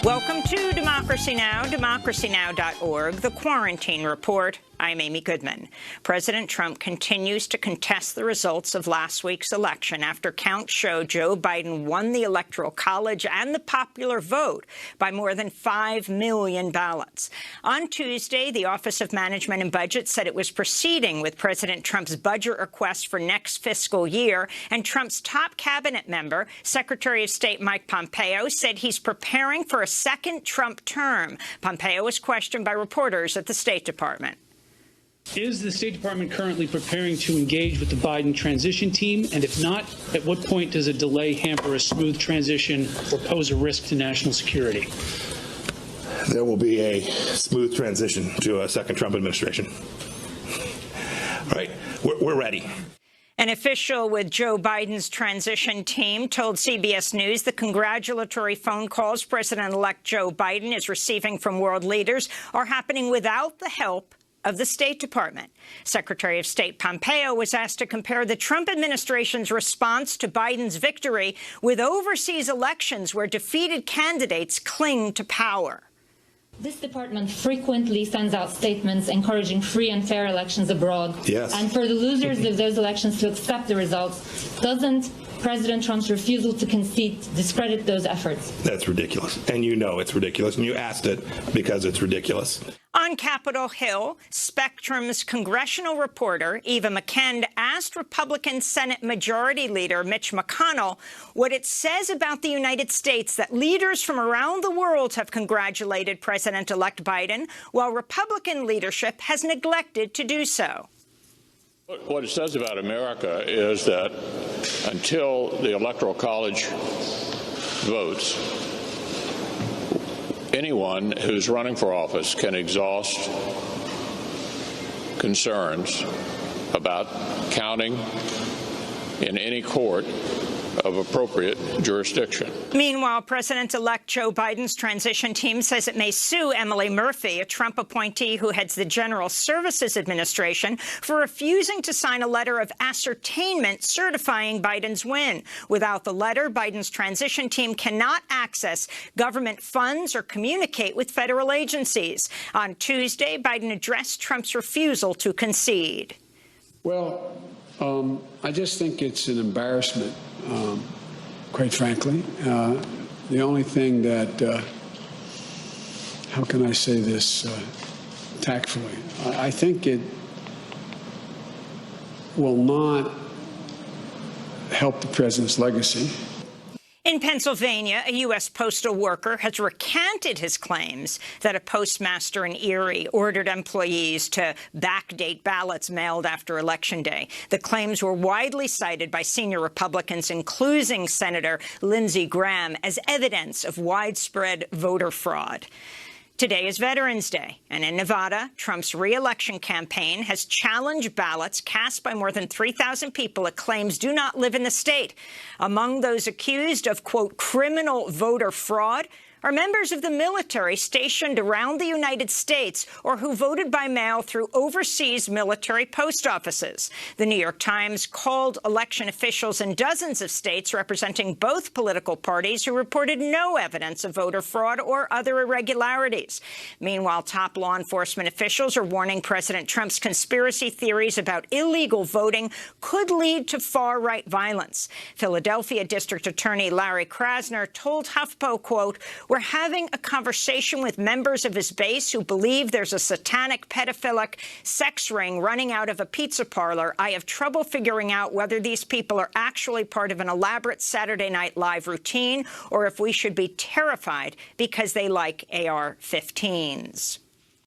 Welcome to Democracy Now!, democracynow.org, The Quarantine Report. I'm Amy Goodman. President Trump continues to contest the results of last week's election after counts show Joe Biden won the Electoral College and the popular vote by more than 5 million ballots. On Tuesday, the Office of Management and Budget said it was proceeding with President Trump's budget request for next fiscal year, and Trump's top cabinet member, Secretary of State Mike Pompeo, said he's preparing for a second Trump term. Pompeo was questioned by reporters at the State Department. Is the State Department currently preparing to engage with the Biden transition team? And if not, at what point does a delay hamper a smooth transition or pose a risk to national security? There will be a smooth transition to a second Trump administration. All right, we're ready. An official with Joe Biden's transition team told CBS News the congratulatory phone calls President-elect Joe Biden is receiving from world leaders are happening without the help of the State Department. Secretary of State Pompeo was asked to compare the Trump administration's response to Biden's victory with overseas elections where defeated candidates cling to power. This department frequently sends out statements encouraging free and fair elections abroad. Yes. And for the losers of those elections to accept the results, doesn't President Trump's refusal to concede discredit those efforts? That's ridiculous. And you know it's ridiculous. And you asked it because it's ridiculous. On Capitol Hill, Spectrum's congressional reporter Eva McKend asked Republican Senate Majority Leader Mitch McConnell what it says about the United States that leaders from around the world have congratulated President-elect Biden, while Republican leadership has neglected to do so. What it says about America is that until the Electoral College votes, anyone who's running for office can exhaust concerns about counting in any court of appropriate jurisdiction. Meanwhile, President-elect Joe Biden's transition team says it may sue Emily Murphy, a Trump appointee who heads the General Services Administration, for refusing to sign a letter of ascertainment certifying Biden's win. Without the letter, Biden's transition team cannot access government funds or communicate with federal agencies. On Tuesday, Biden addressed Trump's refusal to concede. Well, I just think it's an embarrassment. Quite frankly, the only thing that, how can I say this tactfully? I think it will not help the president's legacy. In Pennsylvania, a U.S. postal worker has recanted his claims that a postmaster in Erie ordered employees to backdate ballots mailed after Election Day. The claims were widely cited by senior Republicans, including Senator Lindsey Graham, as evidence of widespread voter fraud. Today is Veterans Day, and in Nevada, Trump's re-election campaign has challenged ballots cast by more than 3,000 people it claims do not live in the state. Among those accused of, quote, criminal voter fraud are members of the military stationed around the United States or who voted by mail through overseas military post offices. The New York Times called election officials in dozens of states representing both political parties who reported no evidence of voter fraud or other irregularities. Meanwhile, top law enforcement officials are warning President Trump's conspiracy theories about illegal voting could lead to far-right violence. Philadelphia District Attorney Larry Krasner told HuffPo, quote, "We're having a conversation with members of his base who believe there's a satanic pedophilic sex ring running out of a pizza parlor. I have trouble figuring out whether these people are actually part of an elaborate Saturday Night Live routine or if we should be terrified because they like AR-15s.